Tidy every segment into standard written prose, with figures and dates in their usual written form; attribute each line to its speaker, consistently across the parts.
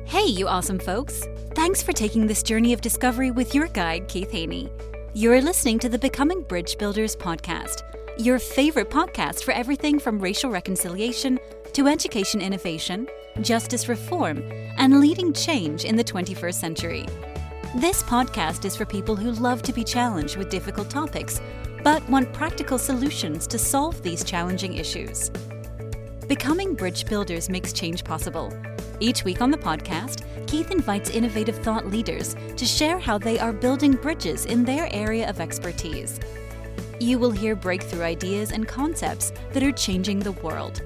Speaker 1: Hey, you awesome folks! Thanks for taking this journey of discovery with your guide, Keith Haney. You're listening to the Becoming Bridge Builders podcast, your favorite podcast for everything from racial reconciliation to education innovation, justice reform, and leading change in the 21st century. This podcast is for people who love to be challenged with difficult topics, but want practical solutions to solve these challenging issues. Becoming Bridge Builders makes change possible. Each week on the podcast, Keith invites innovative thought leaders to share how they are building bridges in their area of expertise. You will hear breakthrough ideas and concepts that are changing the world.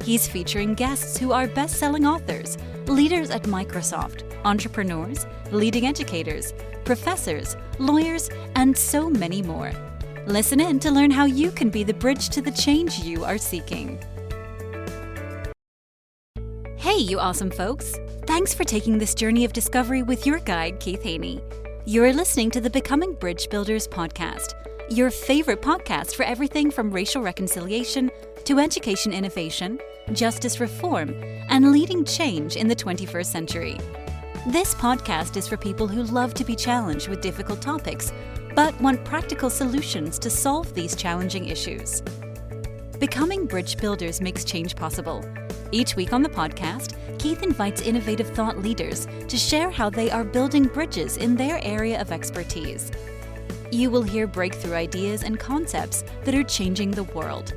Speaker 1: He's featuring guests who are best-selling authors, leaders at Microsoft, entrepreneurs, leading educators, professors, lawyers, and so many more. Listen in to learn how you can be the bridge to the change you are seeking. Hey, you awesome folks! Thanks for taking this journey of discovery with your guide, Keith Haney. You're listening to the Becoming Bridge Builders podcast, your favorite podcast for everything from racial reconciliation to education innovation, justice reform, and leading change in the 21st century. This podcast is for people who love to be challenged with difficult topics, but want practical solutions to solve these challenging issues. Becoming Bridge Builders makes change possible. Each week on the podcast, Keith invites innovative thought leaders to share how they are building bridges in their area of expertise. You will hear breakthrough ideas and concepts that are changing the world.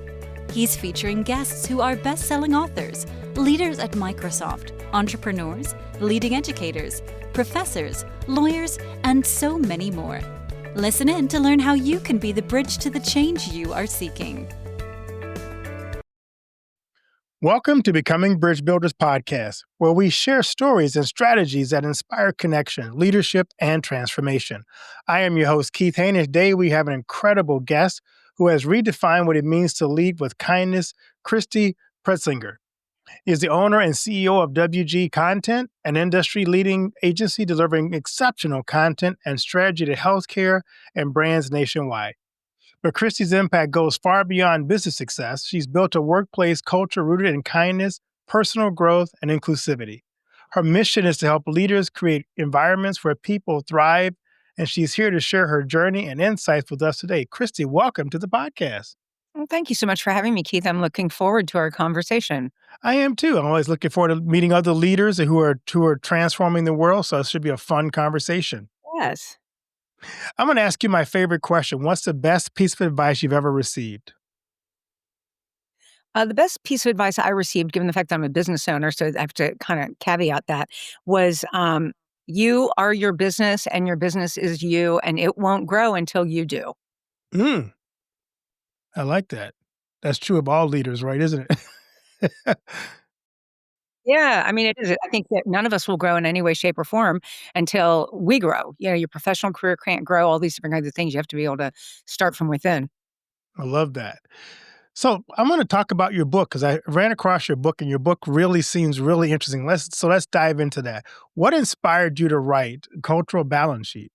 Speaker 1: He's featuring guests who are best-selling authors, leaders at Microsoft, entrepreneurs, leading educators, professors, lawyers, and so many more. Listen in to learn how you can be the bridge to the change you are seeking.
Speaker 2: Welcome to Becoming Bridge Builders podcast, where we share stories and strategies that inspire connection, leadership, and transformation. I am your host, Keith Haney. Today, we have an incredible guest who has redefined what it means to lead with kindness, Christy Pretzinger. He is the owner and CEO of WG Content, an industry-leading agency delivering exceptional content and strategy to healthcare and brands nationwide. But Christy's impact goes far beyond business success. She's built a workplace culture rooted in kindness, personal growth, and inclusivity. Her mission is to help leaders create environments where people thrive, and she's here to share her journey and insights with us today. Christy, welcome to the podcast.
Speaker 3: Well, thank you so much for having me, Keith. I'm looking forward to our conversation.
Speaker 2: I am too. I'm always looking forward to meeting other leaders who are transforming the world, so it should be a fun conversation.
Speaker 3: Yes.
Speaker 2: I'm going to ask you my favorite question. What's the best piece of advice you've ever received?
Speaker 3: The best piece of advice I received, given the fact that I'm a business owner, so I have to kind of caveat that, was you are your business and your business is you, and it won't grow until you do.
Speaker 2: I like that. That's true of all leaders, right? Isn't it?
Speaker 3: Yeah, I mean, it is. I think that none of us will grow in any way, shape, or form until we grow. You know, your professional career can't grow, all these different kinds of things. You have to be able to start from within.
Speaker 2: I love that. So I'm going to talk about your book because I ran across your book and your book really seems really interesting. Let's dive into that. What inspired you to write Cultural Balance Sheet?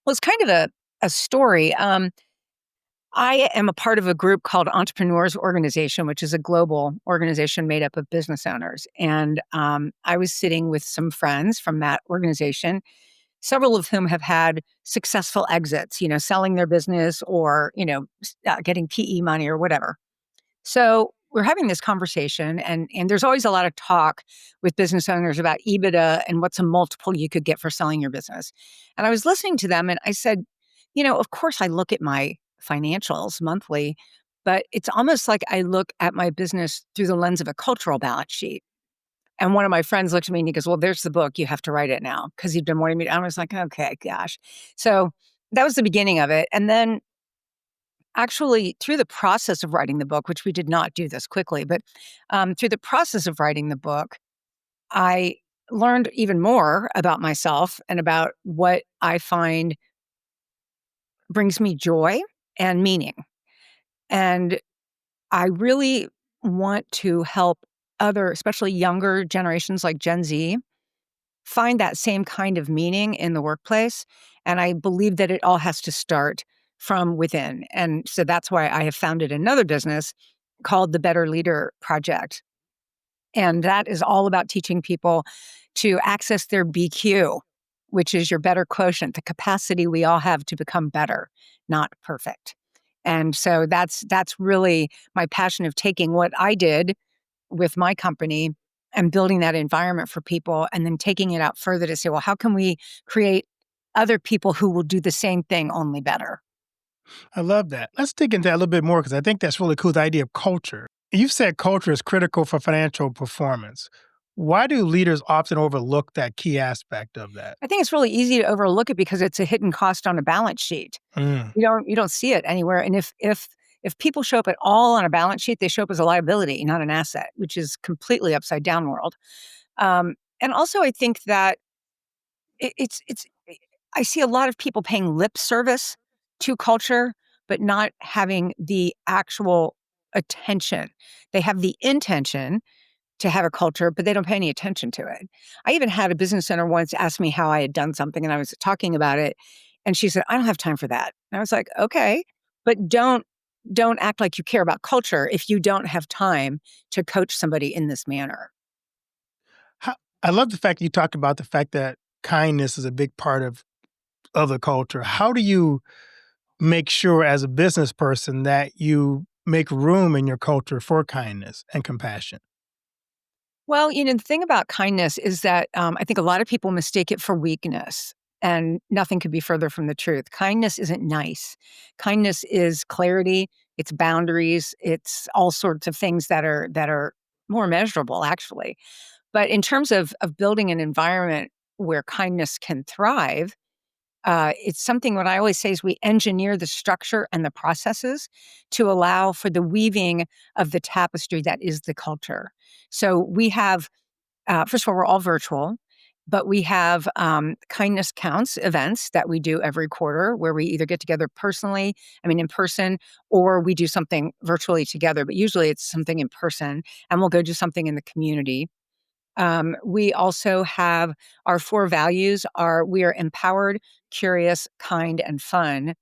Speaker 3: Well, it's kind of a story. I am a part of a group called Entrepreneurs Organization, which is a global organization made up of business owners. And I was sitting with some friends from that organization, several of whom have had successful exits, selling their business or, getting PE money or whatever. So we're having this conversation, and there's always a lot of talk with business owners about EBITDA and what's a multiple you could get for selling your business. And I was listening to them and I said, of course I look at my financials monthly, but it's almost like I look at my business through the lens of a cultural balance sheet. And one of my friends looked at me and he goes, well, there's the book. You have to write it now because he'd been wanting me to. I was like, okay, gosh. So that was the beginning of it. And then actually through the process of writing the book, which we did not do this quickly, but through the process of writing the book, I learned even more about myself and about what I find brings me joy and meaning. And I really want to help other, especially younger generations like Gen Z, find that same kind of meaning in the workplace. And I believe that it all has to start from within. And so that's why I have founded another business called the Better Leader Project. And that is all about teaching people to access their BQ, which is your better quotient, the capacity we all have to become better, not perfect. And so that's really my passion of taking what I did with my company and building that environment for people and then taking it out further to say, well, how can we create other people who will do the same thing, only better?
Speaker 2: I love that. Let's dig into that a little bit more because I think that's really cool, the idea of culture. You've said culture is critical for financial performance. Why do leaders often overlook that key aspect of that?
Speaker 3: I think it's really easy to overlook it because it's a hidden cost on a balance sheet.
Speaker 2: Mm.
Speaker 3: You don't see it anywhere. And if people show up at all on a balance sheet, they show up as a liability, not an asset, which is completely upside down world. And also, I think that it's. I see a lot of people paying lip service to culture, but not having the actual attention. They have the intention to have a culture, but they don't pay any attention to it. I even had a business owner once ask me how I had done something, and I was talking about it, and she said, "I don't have time for that." And I was like, "Okay, but don't act like you care about culture if you don't have time to coach somebody in this manner."
Speaker 2: How, I love the fact you talked about the fact that kindness is a big part of the culture. How do you make sure as a business person that you make room in your culture for kindness and compassion?
Speaker 3: Well, the thing about kindness is that I think a lot of people mistake it for weakness, and nothing could be further from the truth. Kindness isn't nice. Kindness is clarity, it's boundaries, it's all sorts of things that are more measurable, actually. But in terms of building an environment where kindness can thrive, it's something what I always say is we engineer the structure and the processes to allow for the weaving of the tapestry that is the culture. So we have, first of all, we're all virtual, but we have kindness counts events that we do every quarter where we either get together personally, I mean, in person, or we do something virtually together. But usually it's something in person, and we'll go do something in the community. We also have our 4 values are we are empowered, curious, kind, and fun.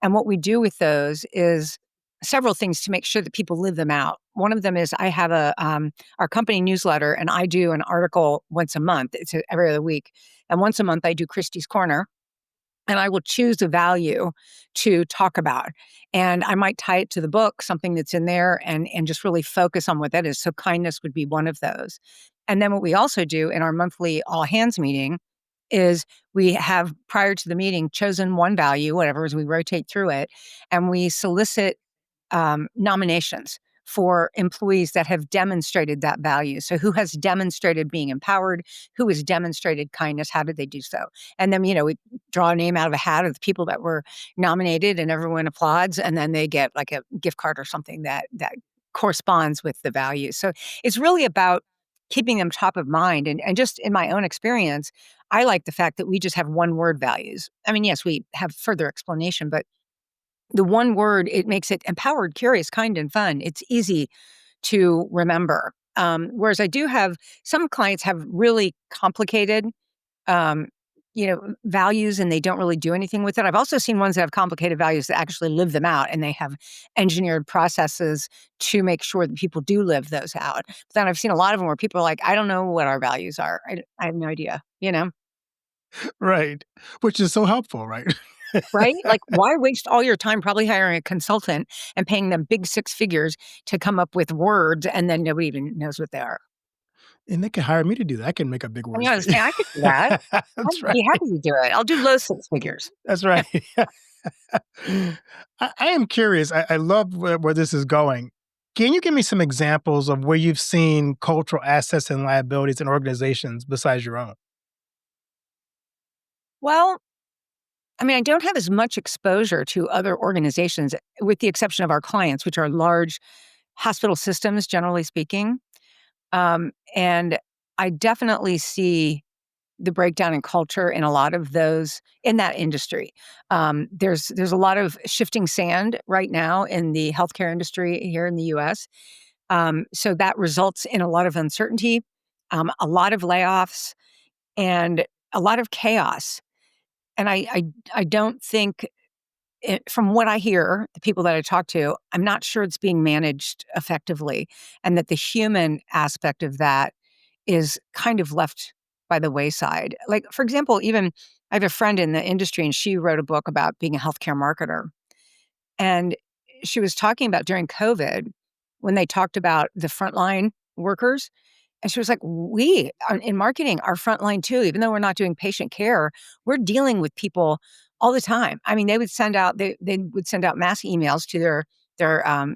Speaker 3: And what we do with those is several things to make sure that people live them out. One of them is I have our company newsletter, and I do an article once a month. It's every other week, and once a month I do Christie's Corner, and I will choose a value to talk about. And I might tie it to the book, something that's in there, and just really focus on what that is. So kindness would be one of those. And then what we also do in our monthly all hands meeting is we have prior to the meeting chosen one value, whatever, as we rotate through it, and we solicit nominations for employees that have demonstrated that value. So, who has demonstrated being empowered? Who has demonstrated kindness? How did they do so? And then, we draw a name out of a hat of the people that were nominated, and everyone applauds, and then they get like a gift card or something that corresponds with the value. So, it's really about keeping them top of mind. And just in my own experience, I like the fact that we just have one word values. I mean, yes, we have further explanation, but the one word, it makes it empowered, curious, kind, and fun. It's easy to remember. Whereas I do have some clients have really complicated, um, values, and they don't really do anything with it. I've also seen ones that have complicated values that actually live them out, and they have engineered processes to make sure that people do live those out. But then I've seen a lot of them where people are like, I don't know what our values are. I have no idea.
Speaker 2: Right. Which is so helpful, right?
Speaker 3: Right? Like, why waste all your time probably hiring a consultant and paying them big 6 figures to come up with words, and then nobody even knows what they are?
Speaker 2: And they can hire me to do that. I can make up big
Speaker 3: I
Speaker 2: words
Speaker 3: mean, I
Speaker 2: for
Speaker 3: was
Speaker 2: you.
Speaker 3: saying I could do that.
Speaker 2: That's
Speaker 3: I'd be
Speaker 2: right.
Speaker 3: happy to do it. I'll do low 6 figures.
Speaker 2: That's right. I am curious. I love where this is going. Can you give me some examples of where you've seen cultural assets and liabilities in organizations besides your own?
Speaker 3: Well, I mean, I don't have as much exposure to other organizations, with the exception of our clients, which are large hospital systems, generally speaking. And I definitely see the breakdown in culture in a lot of those in that industry. There's a lot of shifting sand right now in the healthcare industry here in the U.S. So that results in a lot of uncertainty, a lot of layoffs, and a lot of chaos. And I don't think from what I hear, the people that I talk to, I'm not sure it's being managed effectively, and that the human aspect of that is kind of left by the wayside. Like, for example, even I have a friend in the industry, and she wrote a book about being a healthcare marketer. And she was talking about during COVID when they talked about the frontline workers. And she was like, we are in marketing are frontline too, even though we're not doing patient care, we're dealing with people all the time. I mean, they would send out mass emails to their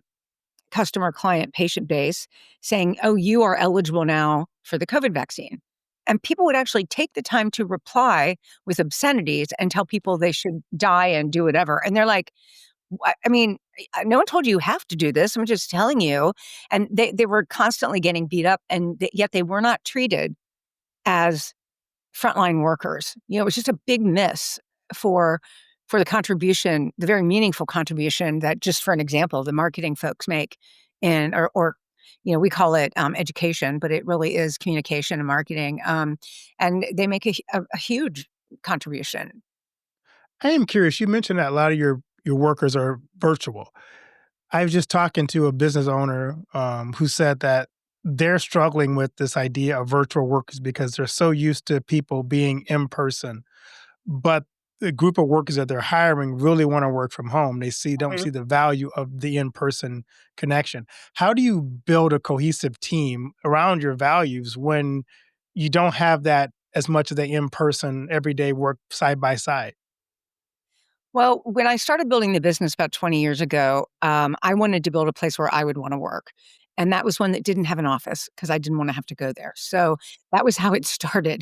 Speaker 3: customer, client, patient base saying, oh, you are eligible now for the COVID vaccine. And people would actually take the time to reply with obscenities and tell people they should die and do whatever. And they're like, I mean, no one told you you have to do this. I'm just telling you. And they were constantly getting beat up, and yet they were not treated as frontline workers. It was just a big miss for the contribution, the very meaningful contribution that, just for an example, the marketing folks make in, or we call it education, but it really is communication and marketing. And they make a huge contribution.
Speaker 2: I am curious. You mentioned that a lot of your workers are virtual. I was just talking to a business owner who said that they're struggling with this idea of virtual workers because they're so used to people being in person. But the group of workers that they're hiring really want to work from home. Don't see the value of the in-person connection. How do you build a cohesive team around your values when you don't have that as much of the in-person everyday work side by side?
Speaker 3: Well, when I started building the business about 20 years ago, I wanted to build a place where I would want to work. And that was one that didn't have an office because I didn't want to have to go there. So that was how it started.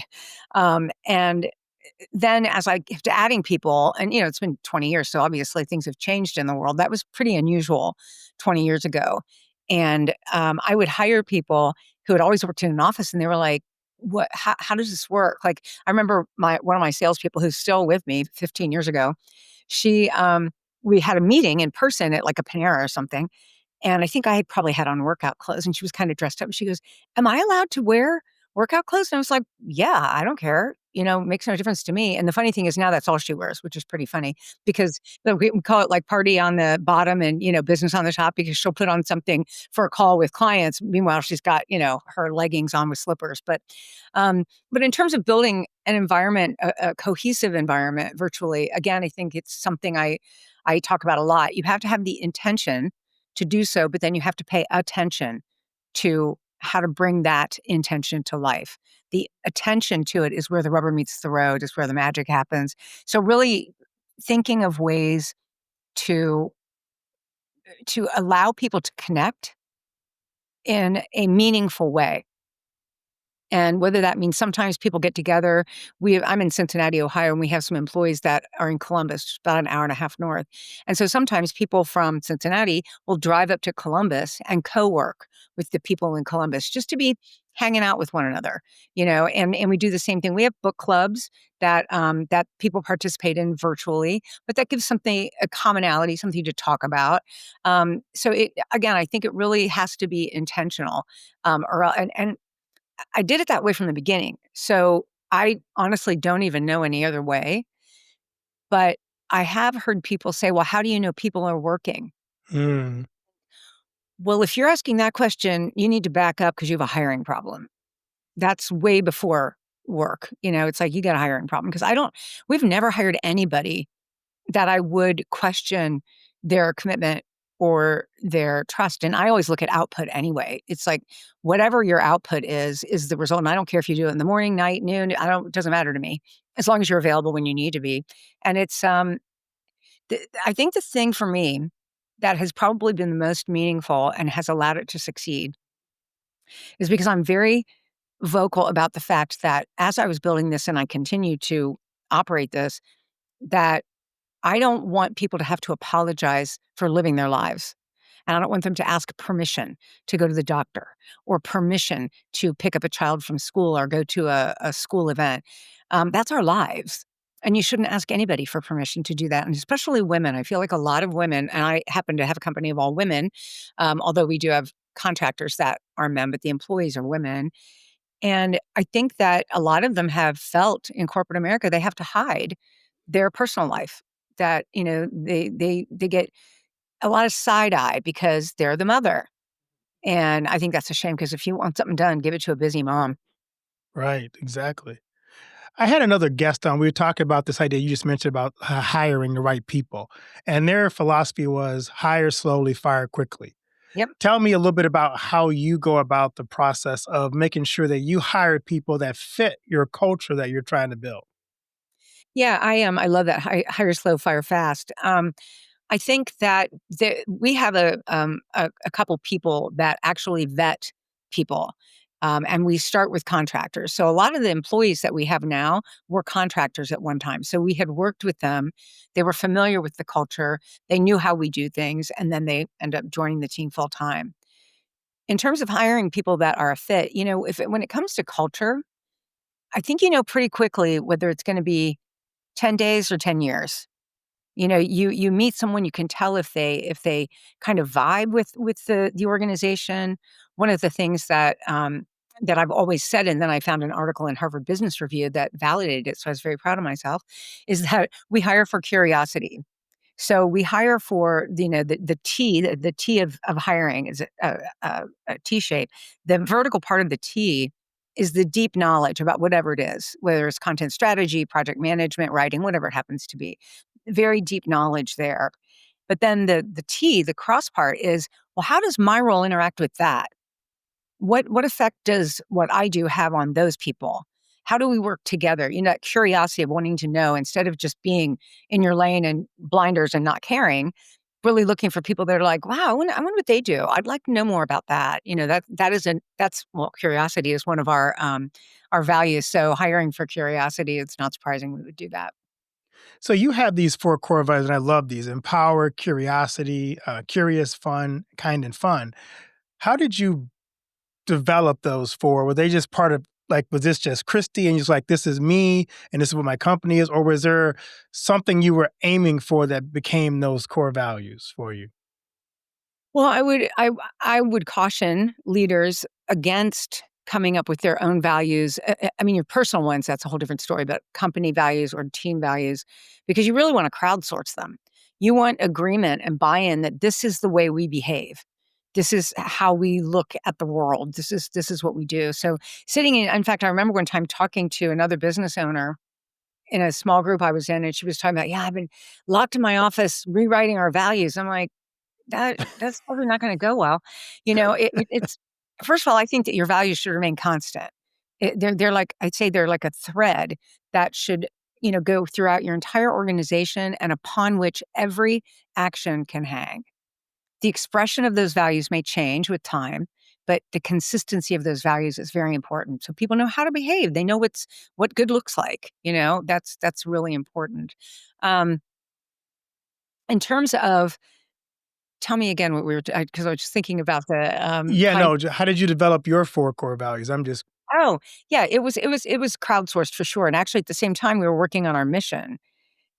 Speaker 3: And then as I kept adding people, and it's been 20 years, so obviously things have changed in the world. That was pretty unusual 20 years ago. And I would hire people who had always worked in an office, and they were like, "What? How does this work?" Like, I remember one of my salespeople who's still with me 15 years ago. She, we had a meeting in person at like a Panera or something, and I think I had probably had on workout clothes, and she was kind of dressed up. And she goes, "Am I allowed to wear workout clothes?" And I was like, "Yeah, I don't care. Makes no difference to me." And the funny thing is now that's all she wears, which is pretty funny because we call it like party on the bottom and, business on the top, because she'll put on something for a call with clients. Meanwhile, she's got, her leggings on with slippers. But in terms of building an environment, a cohesive environment virtually, again, I think it's something I talk about a lot. You have to have the intention to do so, but then you have to pay attention to how to bring that intention to life. The attention to it is where the rubber meets the road, is where the magic happens. So really thinking of ways to allow people to connect in a meaningful way. And whether that means sometimes people get together. I'm in Cincinnati, Ohio, and we have some employees that are in Columbus, about an hour and a half north. And so sometimes people from Cincinnati will drive up to Columbus and co-work with the people in Columbus just to be hanging out with one another, and we do the same thing. We have book clubs that people participate in virtually, but that gives something, a commonality, something to talk about. Again, I think it really has to be intentional, and I did it that way from the beginning. So I honestly don't even know any other way. But I have heard people say, well, how do you know people are working?
Speaker 2: Mm.
Speaker 3: Well, if you're asking that question, you need to back up because you have a hiring problem. That's way before work. It's like you got a hiring problem because we've never hired anybody that I would question their commitment or their trust. And I always look at output anyway. It's like whatever your output is the result. And I don't care if you do it in the morning, night, noon. It doesn't matter to me as long as you're available when you need to be. And it's I think the thing for me that has probably been the most meaningful and has allowed it to succeed is because I'm very vocal about the fact that as I was building this and I continue to operate this, that I don't want people to have to apologize for living their lives. And I don't want them to ask permission to go to the doctor or permission to pick up a child from school or go to a school event. That's our lives. And you shouldn't ask anybody for permission to do that. And especially women. I feel like a lot of women, and I happen to have a company of all women, although we do have contractors that are men, but the employees are women. And I think that a lot of them have felt in corporate America they have to hide their personal life that, they get a lot of side eye because they're the mother. And I think that's a shame because if you want something done, give it to a busy mom.
Speaker 2: Right, exactly. I had another guest on. We were talking about this idea you just mentioned about hiring the right people. And their philosophy was hire slowly, fire quickly.
Speaker 3: Yep.
Speaker 2: Tell me a little bit about how you go about the process of making sure that you hire people that fit your culture that you're trying to build.
Speaker 3: Yeah, I am. I love that hire slow, fire fast. I think that we have a couple people that actually vet people, and we start with contractors. So a lot of the employees that we have now were contractors at one time. So we had worked with them; they were familiar with the culture, they knew how we do things, and then they end up joining the team full time. In terms of hiring people that are a fit, when it comes to culture, I think you know pretty quickly whether it's going to be 10 days or 10 years. You meet someone, you can tell if they kind of vibe with the organization. One of the things that I've always said, and then I found an article in Harvard Business Review that validated it, so I was very proud of myself, is that we hire for curiosity. So we hire for the T of hiring is a T shape. The vertical part of the T is the deep knowledge about whatever it is, whether it's content strategy, project management, writing, whatever it happens to be. Very deep knowledge there. But then the T, the cross part is, well, how does my role interact with that? What effect does what I do have on those people? How do we work together? That curiosity of wanting to know instead of just being in your lane and blinders and not caring, really looking for people that are like, wow, I wonder what they do. I'd like to know more about that. Curiosity is one of our values. So hiring for curiosity, it's not surprising we would do that.
Speaker 2: So you have these four core values, and I love these: empower, curiosity, curious, fun, kind, and fun. How did you develop those four? Were they just part of, like, was this just Christy and you're just like, this is me and this is what my company is? Or was there something you were aiming for that became those core values for you?
Speaker 3: Well, I would caution leaders against coming up with their own values. I mean, your personal ones, that's a whole different story, but company values or team values, because you really want to crowdsource them. You want agreement and buy-in that this is the way we behave. This is how we look at the world. This is what we do. So in fact, I remember one time talking to another business owner in a small group I was in, and she was talking about, yeah, I've been locked in my office rewriting our values. I'm like, that's probably not gonna go well. It's first of all, I think that your values should remain constant. They're like I'd say they're like a thread that should, go throughout your entire organization and upon which every action can hang. The expression of those values may change with time, but the consistency of those values is very important. So people know how to behave. They know what good looks like. That's really important. Um, in terms of Tell me again what we were because I was just thinking about the,
Speaker 2: Yeah,
Speaker 3: kind
Speaker 2: no. How did you develop your four core values? I'm just,
Speaker 3: Oh, yeah, it was crowdsourced for sure, and actually at the same time, we were working on our mission,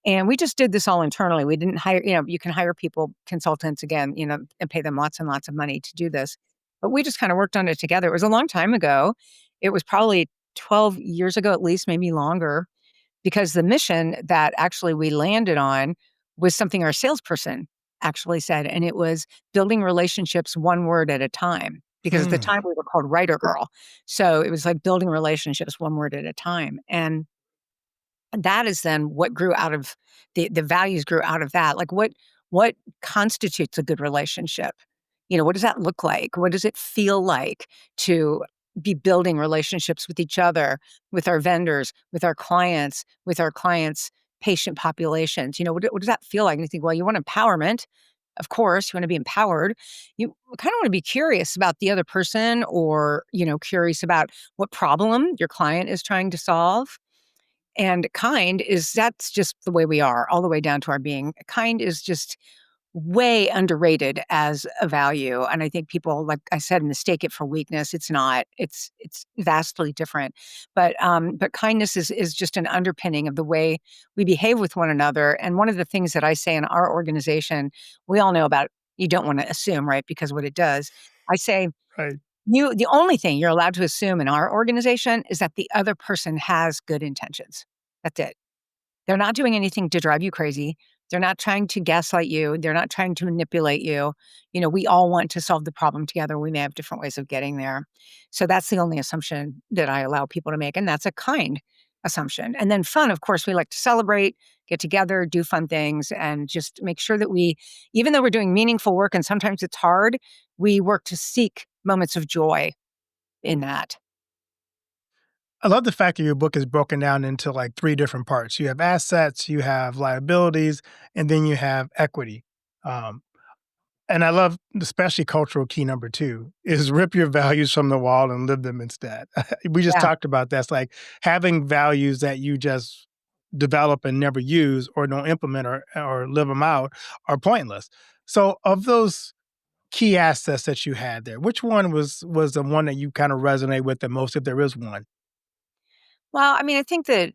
Speaker 3: and we just did this all internally. We didn't hire you can hire people, consultants again, and pay them lots and lots of money to do this, but we just kinda worked on it together. It was a long time ago. It was probably 12 years ago at least, maybe longer. Because the mission that actually we landed on was something our salesperson actually said, and it was building relationships one word at a time. Because at the
Speaker 2: hmm.
Speaker 3: time we were called Writer Girl. So it was like building relationships one word at a time. And that is then what grew out of the values grew out of that. Like what constitutes a good relationship? What does that look like? What does it feel like to be building relationships with each other, with our vendors, with our clients' patient populations? What does that feel like? And you think, well, you want empowerment. Of course, you want to be empowered. You kind of want to be curious about the other person or, curious about what problem your client is trying to solve. And that's just the way we are, all the way down to our being. Kind is just way underrated as a value. And I think people, like I said, mistake it for weakness. It's not. It's vastly different. But kindness is just an underpinning of the way we behave with one another. And one of the things that I say in our organization, we all know about. You don't want to assume, right? Because what it does, I say,
Speaker 2: Right.
Speaker 3: the only thing you're allowed to assume in our organization is that the other person has good intentions. That's it. They're not doing anything to drive you crazy. They're not trying to gaslight you. They're not trying to manipulate you. We all want to solve the problem together. We may have different ways of getting there. So that's the only assumption that I allow people to make. And that's a kind assumption. And then fun, of course, we like to celebrate, get together, do fun things, and just make sure that even though we're doing meaningful work and sometimes it's hard, we work to seek moments of joy in that.
Speaker 2: I love the fact that your book is broken down into like three different parts. You have assets, you have liabilities, and then you have equity. Um, and I love, especially cultural key number two, is rip your values from the wall and live them instead. We just
Speaker 3: Yeah.
Speaker 2: talked about that. It's like having values that you just develop and never use or don't implement or live them out are pointless. So of those key assets that you had there, which one was the one that you kind of resonate with the most, if there is one?
Speaker 3: Well, I mean, I think that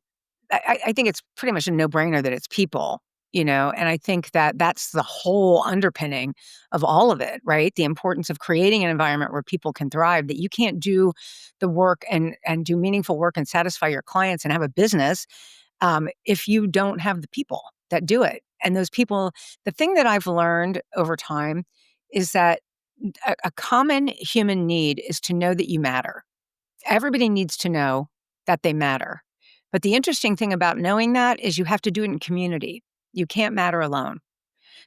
Speaker 3: I think it's pretty much a no-brainer that it's people, and I think that that's the whole underpinning of all of it, right? The importance of creating an environment where people can thrive, that you can't do the work and do meaningful work and satisfy your clients and have a business, if you don't have the people that do it. And those people, the thing that I've learned over time is that a common human need is to know that you matter. Everybody needs to know that they matter. But the interesting thing about knowing that is you have to do it in community. You can't matter alone.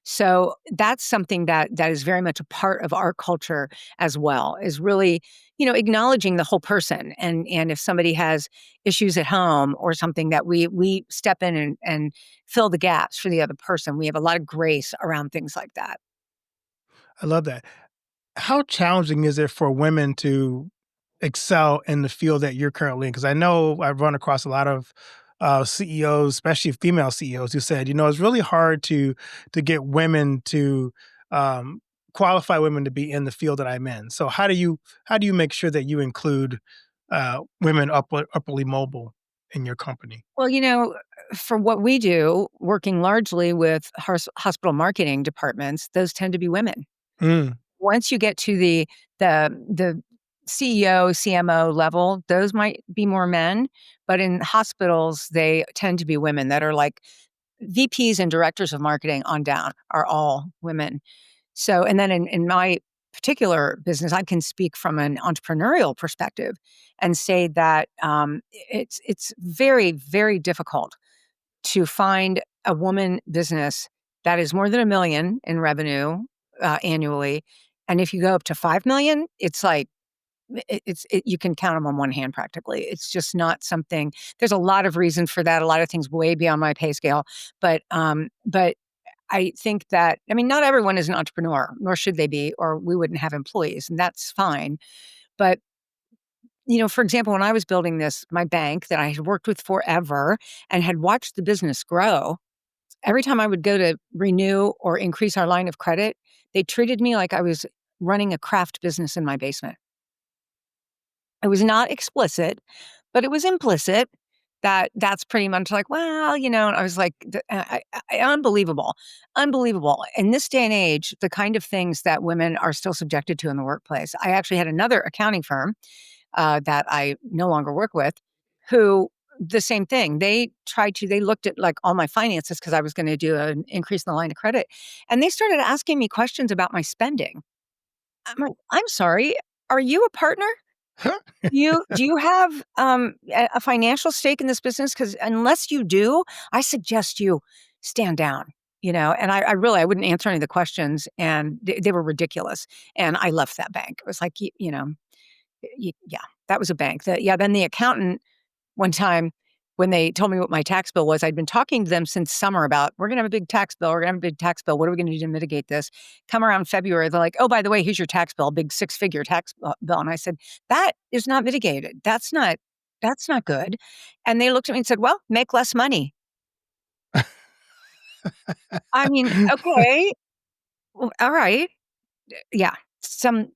Speaker 3: So that's something that is very much a part of our culture as well, is really, acknowledging the whole person. And if somebody has issues at home or something, that we step in and fill the gaps for the other person. We have a lot of grace around things like that.
Speaker 2: I love that. How challenging is it for women to excel in the field that you're currently in? Because I know I've run across a lot of CEOs, especially female CEOs, who said, it's really hard to get women to um, qualify women to be in the field that I'm in. So how do you make sure that you include women upwardly mobile in your company?
Speaker 3: Well, for what we do, working largely with hospital marketing departments, those tend to be women.
Speaker 2: Mm,
Speaker 3: Once you get to the CEO, CMO level, those might be more men, but in hospitals, they tend to be women that are like VPs and directors of marketing on down are all women. So, and then in my particular business, I can speak from an entrepreneurial perspective and say that it's very, very difficult to find a woman business that is more than 1 million in revenue annually. And if you go up to 5 million, it's like you can count them on one hand practically. It's just not something. There's a lot of reasons for that. A lot of things way beyond my pay scale, but I think that, I mean, not everyone is an entrepreneur, nor should they be, or we wouldn't have employees, and that's fine. But for example, when I was building my bank that I had worked with forever and had watched the business grow, every time I would go to renew or increase our line of credit, they treated me like I was running a craft business in my basement. It was not explicit, but it was implicit that that's pretty much like, well, and I was like, unbelievable, unbelievable. In this day and age, the kind of things that women are still subjected to in the workplace. I actually had another accounting firm that I no longer work with, who the same thing. They looked at like all my finances because I was going to do an increase in the line of credit. And they started asking me questions about my spending. I'm like, I'm sorry, are you a partner? Do you have a financial stake in this business? Because unless you do, I suggest you stand down. And I wouldn't answer any of the questions, and they were ridiculous. And I left that bank. It was like, yeah, that was a bank. Then the accountant one time, when they told me what my tax bill was, I'd been talking to them since summer about, we're going to have a big tax bill. We're going to have a big tax bill. What are we going to do to mitigate this? Come around February, they're like, oh, by the way, here's your tax bill, big 6-figure tax bill. And I said, that is not mitigated. That's not good. And they looked at me and said, well, make less money. I mean, okay, well, all right. Yeah,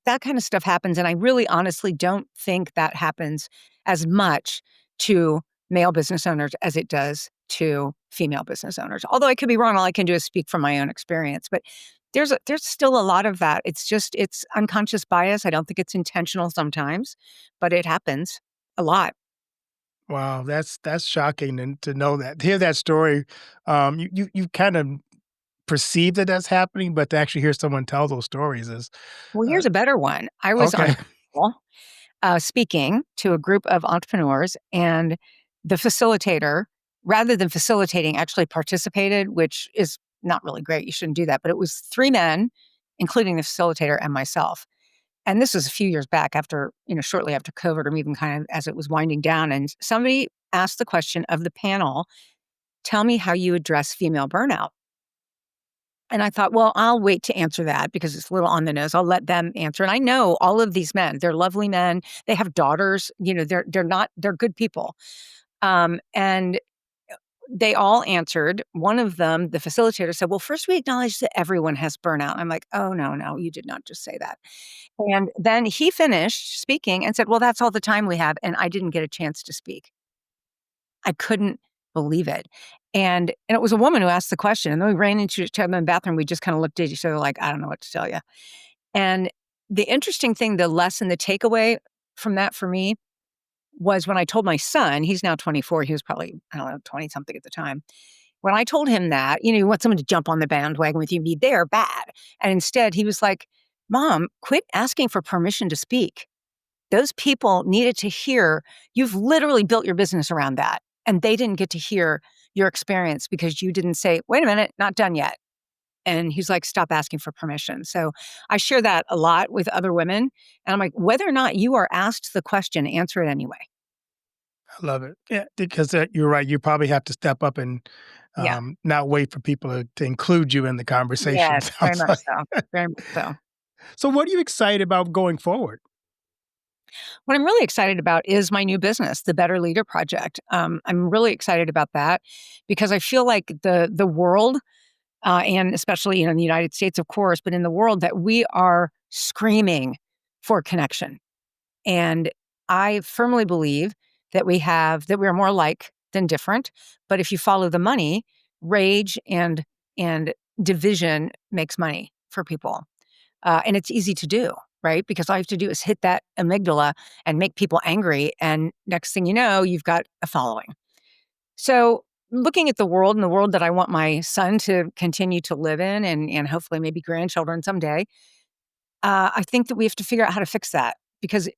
Speaker 3: that kind of stuff happens, and I really honestly don't think that happens as much to male business owners as it does to female business owners. Although I could be wrong, all I can do is speak from my own experience, but there's still a lot of that. It's unconscious bias. I don't think it's intentional sometimes, but it happens a lot.
Speaker 2: Wow, that's shocking to know that. To hear that story, you kind of perceive that that's happening, but to actually hear someone tell those stories is
Speaker 3: Well,
Speaker 2: uh,
Speaker 3: here's a better one. I was on a
Speaker 2: okay.
Speaker 3: panel, speaking to a group of entrepreneurs, and the facilitator, rather than facilitating, actually participated, which is not really great. You shouldn't do that. But it was three men, including the facilitator and myself. And this was a few years back after, shortly after COVID, or even kind of as it was winding down. And somebody asked the question of the panel, tell me how you address female burnout. And I thought, well, I'll wait to answer that because it's a little on the nose. I'll let them answer. And I know all of these men, they're lovely men. They have daughters, they're good people. And they all answered. One of them, the facilitator, said, well, first we acknowledge that everyone has burnout. I'm like, oh, no, you did not just say that. And then he finished speaking and said, well, that's all the time we have. And I didn't get a chance to speak. I couldn't believe it. And it was a woman who asked the question. And then we ran into each other in the bathroom. We just kind of looked at each other like, I don't know what to tell you. And the interesting thing, the lesson, the takeaway from that for me was when I told my son, he's now 24, he was probably, I don't know, 20 something at the time. When I told him that, you want someone to jump on the bandwagon with you and be there bad. And instead he was like, Mom, quit asking for permission to speak. Those people needed to hear, you've literally built your business around that. And they didn't get to hear your experience because you didn't say, wait a minute, not done yet. And he's like, stop asking for permission. So I share that a lot with other women. And I'm like, whether or not you are asked the question, answer it anyway.
Speaker 2: I love it. Yeah, because you're right. You probably have to step up and
Speaker 3: Yeah.
Speaker 2: not wait for people to include you in the conversation.
Speaker 3: Yes, very
Speaker 2: Sounds
Speaker 3: much
Speaker 2: like.
Speaker 3: so. Very much so.
Speaker 2: So, what are you excited about going forward?
Speaker 3: What I'm really excited about is my new business, the Better Leader Project. I'm really excited about that because I feel like the world, and especially in the United States, of course, but in the world, that we are screaming for connection. And I firmly believe that we are more alike than different. But if you follow the money, rage and division makes money for people. And it's easy to do, right? Because all you have to do is hit that amygdala and make people angry. And next thing you know, you've got a following. So looking at the world and the world that I want my son to continue to live in and hopefully maybe grandchildren someday, I think that we have to figure out how to fix that because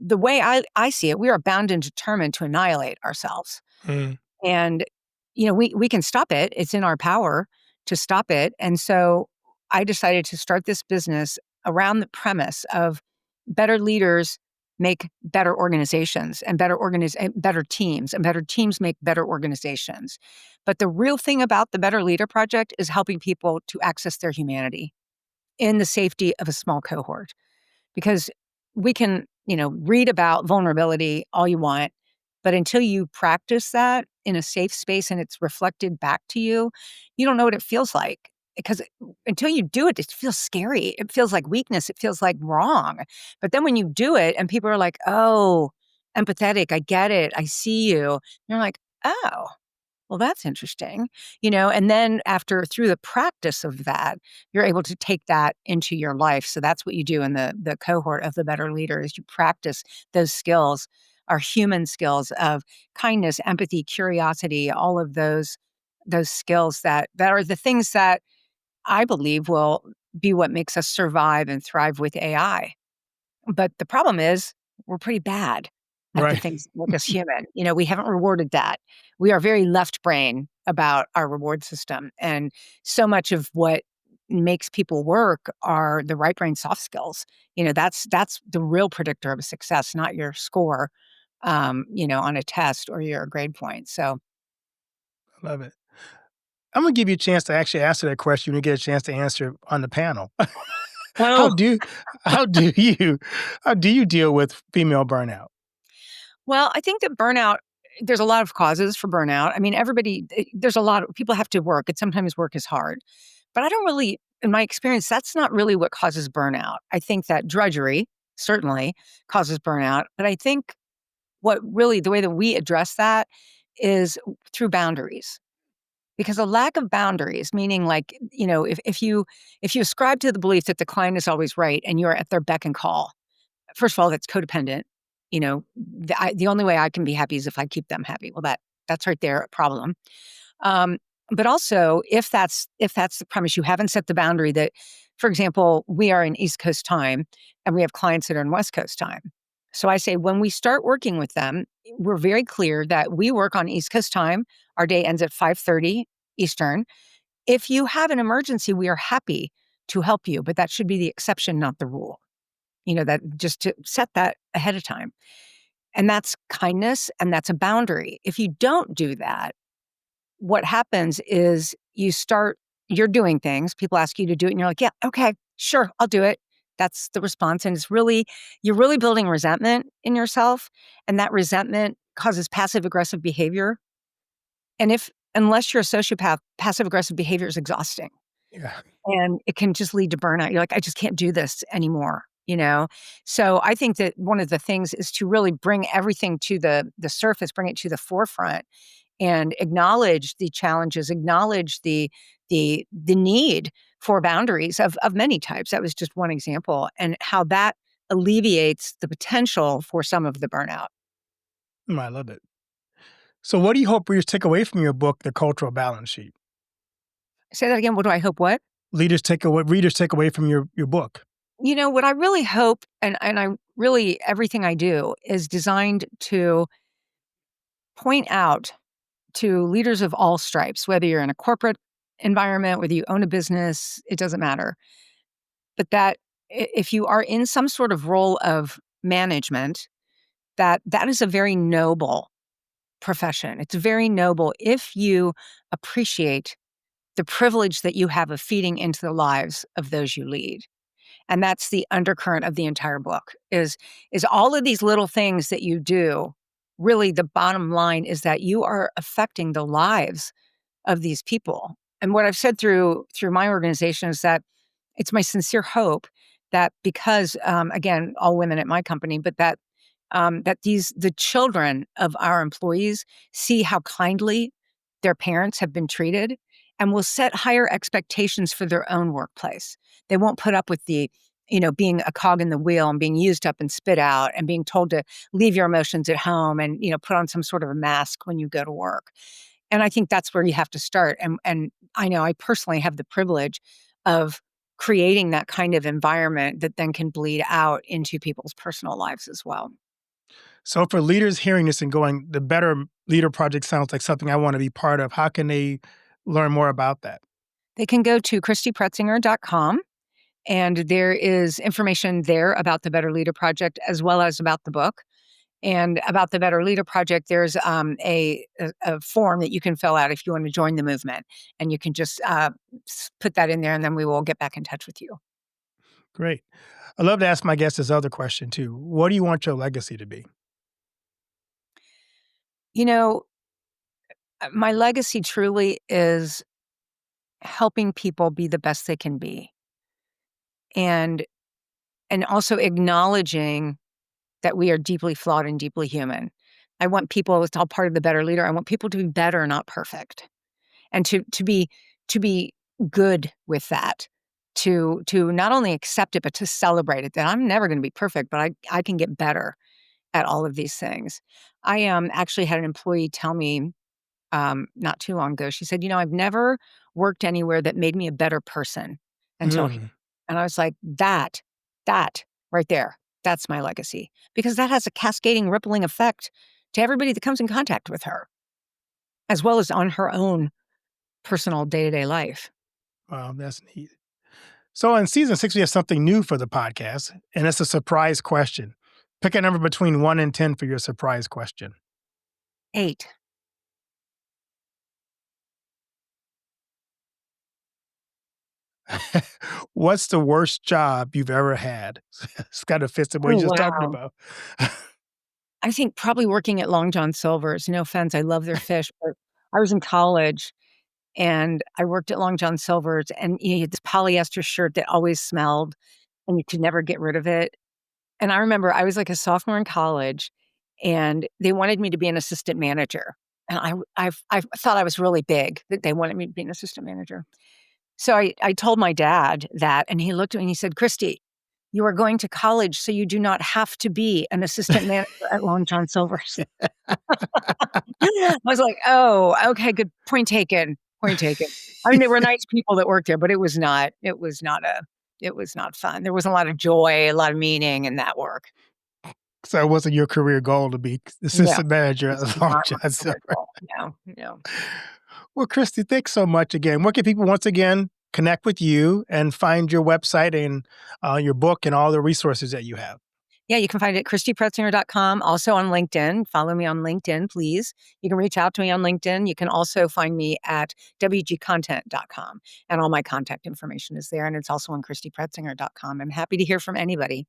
Speaker 3: the way I see it, we are bound and determined to annihilate ourselves.
Speaker 2: Mm,
Speaker 3: And, we can stop it. It's in our power to stop it. And so I decided to start this business around the premise of better leaders make better organizations and better teams, and better teams make better organizations. But the real thing about the Better Leader Project is helping people to access their humanity in the safety of a small cohort. Because we can, read about vulnerability all you want, but until you practice that in a safe space and it's reflected back to you, you don't know what it feels like. Because until you do it, it feels scary. It feels like weakness. It feels like wrong. But then when you do it and people are like, oh, empathetic, I get it, I see you, you're like, oh, well, that's interesting, and then through the practice of that, you're able to take that into your life. So that's what you do in the cohort of the Better Leader is you practice those skills, our human skills of kindness, empathy, curiosity, all of those skills that are the things that I believe will be what makes us survive and thrive with AI. But the problem is we're pretty bad at the
Speaker 2: right.
Speaker 3: things that make us human. We haven't rewarded that. We are very left brain about our reward system. And so much of what makes people work are the right brain soft skills. That's the real predictor of success, not your score, on a test or your grade point. So,
Speaker 2: I love it. I'm gonna give you a chance to actually answer that question and get a chance to answer on the panel. how
Speaker 3: oh,
Speaker 2: do how do you how do you deal with female burnout?
Speaker 3: well, I think that burnout, there's a lot of causes for burnout. I mean, there's a lot of people have to work, and sometimes work is hard. But I don't really, in my experience, that's not really what causes burnout. I think that drudgery certainly causes burnout. But I think the way that we address that is through boundaries. Because a lack of boundaries, meaning like, if you ascribe to the belief that the client is always right and you're at their beck and call, first of all, that's codependent. The only way I can be happy is if I keep them happy. Well, that's right there a problem. But also, if that's the premise, you haven't set the boundary that, for example, we are in East Coast time and we have clients that are in West Coast time. So I say when we start working with them, we're very clear that we work on East Coast time. Our day ends at 5:30 Eastern. If you have an emergency, we are happy to help you, but that should be the exception, not the rule. That just to set that ahead of time. And that's kindness and that's a boundary. If you don't do that, what happens is you're doing things, people ask you to do it, and you're like, yeah, okay, sure, I'll do it. That's the response. And you're really building resentment in yourself. And that resentment causes passive aggressive behavior. And unless you're a sociopath, passive aggressive behavior is exhausting.
Speaker 2: Yeah.
Speaker 3: And it can just lead to burnout. You're like, I just can't do this anymore. So I think that one of the things is to really bring everything to the surface, bring it to the forefront, and acknowledge the challenges, acknowledge the need for boundaries of many types. That was just one example, and how that alleviates the potential for some of the burnout.
Speaker 2: I love it. So what do you hope readers take away from your book, The Cultural Balance Sheet?
Speaker 3: Say that again. What do I hope? What?
Speaker 2: Readers take away from your book.
Speaker 3: What I really hope, and I really, everything I do is designed to point out to leaders of all stripes, whether you're in a corporate environment, whether you own a business, it doesn't matter. But that if you are in some sort of role of management, that is a very noble profession. It's very noble if you appreciate the privilege that you have of feeding into the lives of those you lead. And that's the undercurrent of the entire book is all of these little things that you do. Really, the bottom line is that you are affecting the lives of these people. And what I've said through my organization is that it's my sincere hope that because, again, all women at my company, but that the children of our employees see how kindly their parents have been treated and will set higher expectations for their own workplace. They won't put up with being a cog in the wheel and being used up and spit out and being told to leave your emotions at home and, put on some sort of a mask when you go to work. And I think that's where you have to start. And I know I personally have the privilege of creating that kind of environment that then can bleed out into people's personal lives as well.
Speaker 2: So for leaders hearing this and going, the Better Leader Project sounds like something I want to be part of, how can they learn more about that?
Speaker 3: They can go to christypretzinger.com, and there is information there about the Better Leader Project as well as about the book. And about the Better Leader Project, there's a form that you can fill out if you want to join the movement. And you can just put that in there, and then we will get back in touch with you.
Speaker 2: Great. I love to ask my guests this other question too. What do you want your legacy to be?
Speaker 3: My legacy truly is helping people be the best they can be. And also acknowledging that we are deeply flawed and deeply human. I want people, it's all part of the Better Leader, I want people to be better, not perfect. And to be good with that. To not only accept it, but to celebrate it, that I'm never going to be perfect, but I can get better at all of these things. I actually had an employee tell me not too long ago, she said, I've never worked anywhere that made me a better person until here. And I was like, that right there, that's my legacy. Because that has a cascading, rippling effect to everybody that comes in contact with her, as well as on her own personal day-to-day life.
Speaker 2: Wow, that's neat. So in season 6, we have something new for the podcast, and it's a surprise question. Pick a number between 1 and 10 for your surprise question.
Speaker 3: 8.
Speaker 2: What's the worst job you've ever had? It's kind of fits what
Speaker 3: Oh,
Speaker 2: you're just talking
Speaker 3: wow.
Speaker 2: about.
Speaker 3: I think probably working at Long John Silver's. No offense, I love their fish, but I was in college and I worked at Long John Silver's, and you had this polyester shirt that always smelled and you could never get rid of it. And I remember I was like a sophomore in college and they wanted me to be an assistant manager. And I thought I was really big that they wanted me to be an assistant manager. So I told my dad that, and he looked at me and he said, Christy, you are going to college, so you do not have to be an assistant manager at Long John Silver's. I was like, oh, okay, good point taken. Point taken. I mean, they were nice people that worked there, but it was not fun. There wasn't a lot of joy, a lot of meaning in that work.
Speaker 2: So it wasn't your career goal to be
Speaker 3: No,
Speaker 2: assistant manager
Speaker 3: it's
Speaker 2: at Long
Speaker 3: not my
Speaker 2: John
Speaker 3: career
Speaker 2: Silver.
Speaker 3: goal. No.
Speaker 2: Well, Christy, thanks so much again. Where can people once again connect with you and find your website and your book and all the resources that you have?
Speaker 3: Yeah, you can find it at ChristyPretzinger.com, also on LinkedIn. Follow me on LinkedIn, please. You can reach out to me on LinkedIn. You can also find me at wgcontent.com, and all my contact information is there, and it's also on ChristyPretzinger.com. I'm happy to hear from anybody.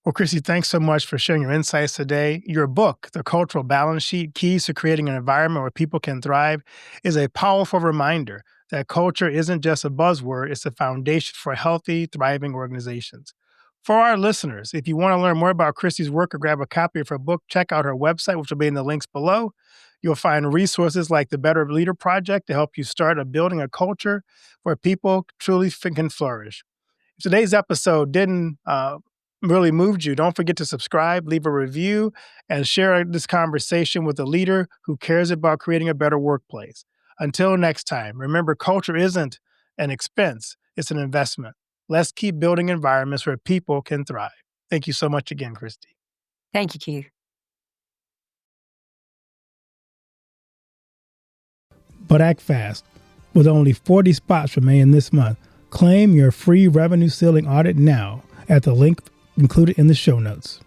Speaker 2: Well, Christy, thanks so much for sharing your insights today. Your book, The Cultural Balance Sheet, Keys to Creating an Environment Where People Can Thrive, is a powerful reminder that culture isn't just a buzzword, it's a foundation for healthy, thriving organizations. For our listeners, if you want to learn more about Christy's work or grab a copy of her book, check out her website, which will be in the links below. You'll find resources like the Better Leader Project to help you start building a culture where people truly can flourish. If today's episode didn't really moved you, don't forget to subscribe, leave a review, and share this conversation with a leader who cares about creating a better workplace. Until next time, remember, culture isn't an expense, it's an investment. Let's keep building environments where people can thrive. Thank you so much again, Christy.
Speaker 3: Thank you, Keith.
Speaker 2: But act fast. With only 40 spots remaining this month, claim your free revenue ceiling audit now at the link included in the show notes.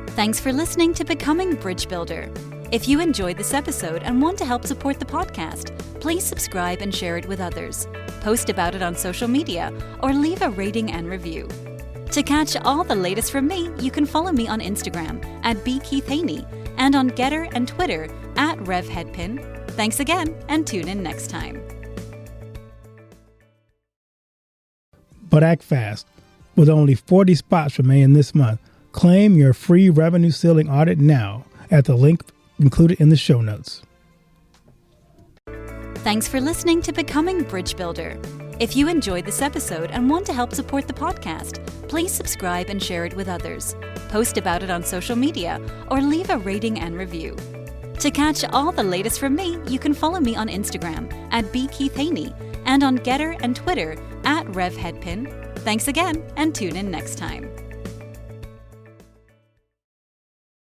Speaker 1: Thanks for listening to Becoming Bridge Builder. If you enjoyed this episode and want to help support the podcast, please subscribe and share it with others. Post about it on social media or leave a rating and review. To catch all the latest from me, you can follow me on Instagram at @bkeithhaney and on Getter and Twitter @RevHeadpin. Thanks again and tune in next time.
Speaker 2: But act fast. With only 40 spots remaining this month, claim your free revenue ceiling audit now at the link included in the show notes.
Speaker 1: Thanks for listening to Becoming Bridge Builder. If you enjoyed this episode and want to help support the podcast, please subscribe and share it with others. Post about it on social media or leave a rating and review. To catch all the latest from me, you can follow me on Instagram at @bkeithhaney and on Getter and Twitter @RevHeadpin. Thanks again and tune in next time.